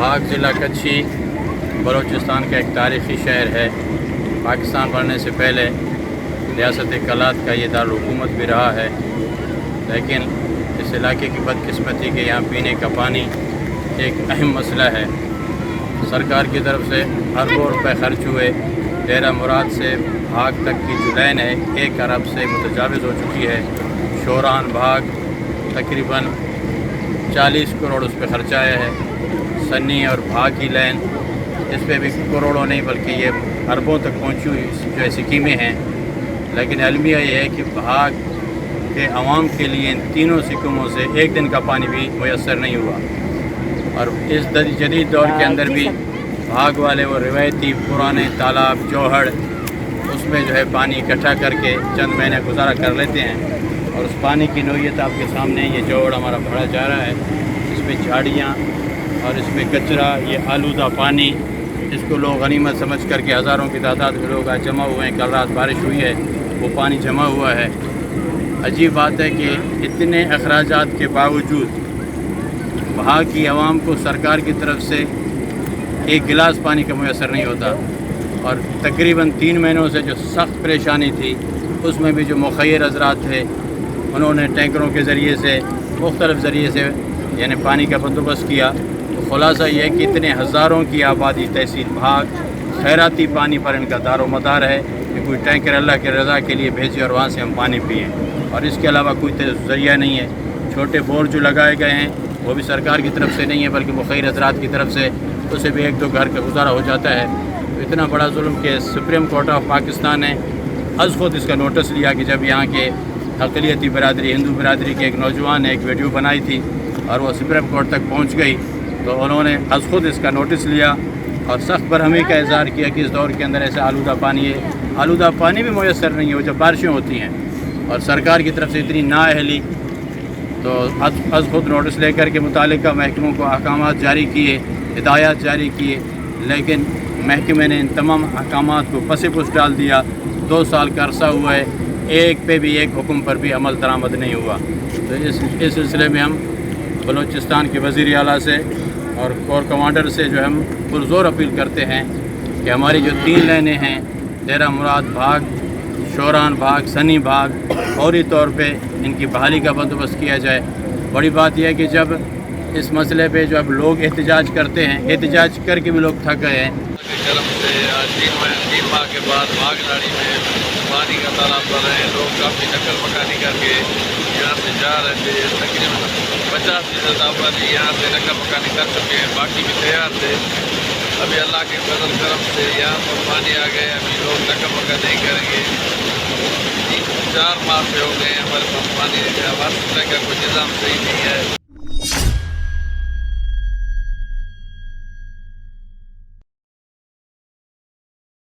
بھاگ ضلع کچھی بلوچستان کا ایک تاریخی شہر ہے۔ پاکستان بننے سے پہلے ریاست کلات کا یہ دارالحکومت بھی رہا ہے، لیکن اس علاقے کی بدقسمتی کہ یہاں پینے کا پانی ایک اہم مسئلہ ہے۔ سرکار کی طرف سے اربوں روپے خرچ ہوئے۔ ڈیرہ مراد سے بھاگ تک کی جو لائن ہے 1 ارب سے متجاوز ہو چکی ہے۔ شوران بھاگ تقریباً 40 کروڑ اس پہ خرچ آیا ہے۔ سنی اور بھاگ کی لائن اس پہ بھی کروڑوں نہیں بلکہ یہ اربوں تک پہنچی ہوئی جو اسکیمیں ہیں، لیکن المیہ یہ ہے کہ بھاگ کے عوام کے لیے ان تینوں سکموں سے ایک دن کا پانی بھی میسر نہیں ہوا۔ اور اس جدید دور کے اندر بھی بھاگ والے وہ روایتی پرانے تالاب جوہڑ اس میں جو ہے پانی اکٹھا کر کے چند مہینے گزارا کر لیتے ہیں، اور اس پانی کی نوعیت آپ کے سامنے یہ جوہڑ ہمارا بھرا جا رہا ہے۔ اس میں جھاڑیاں اور اس میں کچرا، یہ آلودہ پانی، اس کو لوگ غنیمت سمجھ کر کے ہزاروں کی تعداد میں لوگ آج جمع ہوئے ہیں۔ کل رات بارش ہوئی ہے، وہ پانی جمع ہوا ہے۔ عجیب بات ہے کہ اتنے اخراجات کے باوجود وہاں کی عوام کو سرکار کی طرف سے ایک گلاس پانی کا میسر نہیں ہوتا، اور تقریباً 3 مہینوں سے جو سخت پریشانی تھی اس میں بھی جو مخیر حضرات تھے انہوں نے ٹینکروں کے ذریعے سے مختلف ذریعے سے یعنی پانی کا بندوبست کیا۔ تو خلاصہ یہ ہے کہ اتنے ہزاروں کی آبادی تحصیل بھاگ خیراتی پانی پر ان کا دار و مدار ہے کہ کوئی ٹینکر اللہ کے رضا کے لیے بھیجے اور وہاں سے ہم پانی پئیں، اور اس کے علاوہ کوئی ذریعہ نہیں ہے۔ چھوٹے بور جو لگائے گئے ہیں وہ بھی سرکار کی طرف سے نہیں ہے بلکہ مخیر حضرات کی طرف سے، اسے بھی 1-2 گھر کا گزارا ہو جاتا ہے۔ تو اتنا بڑا ظلم کہ سپریم کورٹ آف پاکستان نے از خود اس کا نوٹس لیا کہ جب یہاں کے اقلیتی برادری ہندو برادری کے ایک نوجوان نے ایک ویڈیو بنائی تھی اور وہ سپریم کورٹ تک پہنچ گئی، تو انہوں نے از خود اس کا نوٹس لیا اور سخت برہمی کا اظہار کیا کہ اس دور کے اندر ایسا آلودہ پانی ہے۔ آلودہ پانی بھی میسر نہیں ہو جب بارشیں ہوتی ہیں، اور سرکار کی طرف سے اتنی نااہلی، تو از خود نوٹس لے کر کے متعلقہ محکموں کو احکامات جاری کیے، ہدایات جاری کیے، لیکن محکمے نے ان تمام احکامات کو پس پش ڈال دیا۔ 2 سال کا عرصہ ہوا ہے، ایک پہ بھی ایک حکم پر بھی عمل درآمد نہیں ہوا۔ تو اس سلسلے میں ہم بلوچستان کے وزیر اعلیٰ سے اور کور کمانڈر سے جو ہم پرزور اپیل کرتے ہیں کہ ہماری جو 3 لائنیں ہیں ڈیرہ مراد بھاگ، شوران بھاگ، سنی بھاگ، فوری طور پہ ان کی بحالی کا بندوبست کیا جائے۔ بڑی بات یہ ہے کہ جب اس مسئلے پہ جو اب لوگ احتجاج کرتے ہیں، احتجاج کر کے بھی لوگ تھک گئے ہیں۔ کرم سے آج 3 ماہ کے بعد بھاگ لاڑی میں پانی کا تالاب بن رہے ہیں۔ لوگ کافی نقل مکانی کر کے یہاں سے جا رہے تھے۔ تقریباً 50% آبادی یہاں سے نقل مکانی کر چکے ہیں، باقی بھی تیار تھے۔ ابھی اللہ کے فضل کرم سے یہاں پر پانی آ گئے، ابھی لوگ نقل مکانی نہیں کریں گے۔ 4 ماہ سے ہو گئے ہیں ہمارے پاس پانی کا کوئی نظام صحیح نہیں ہے۔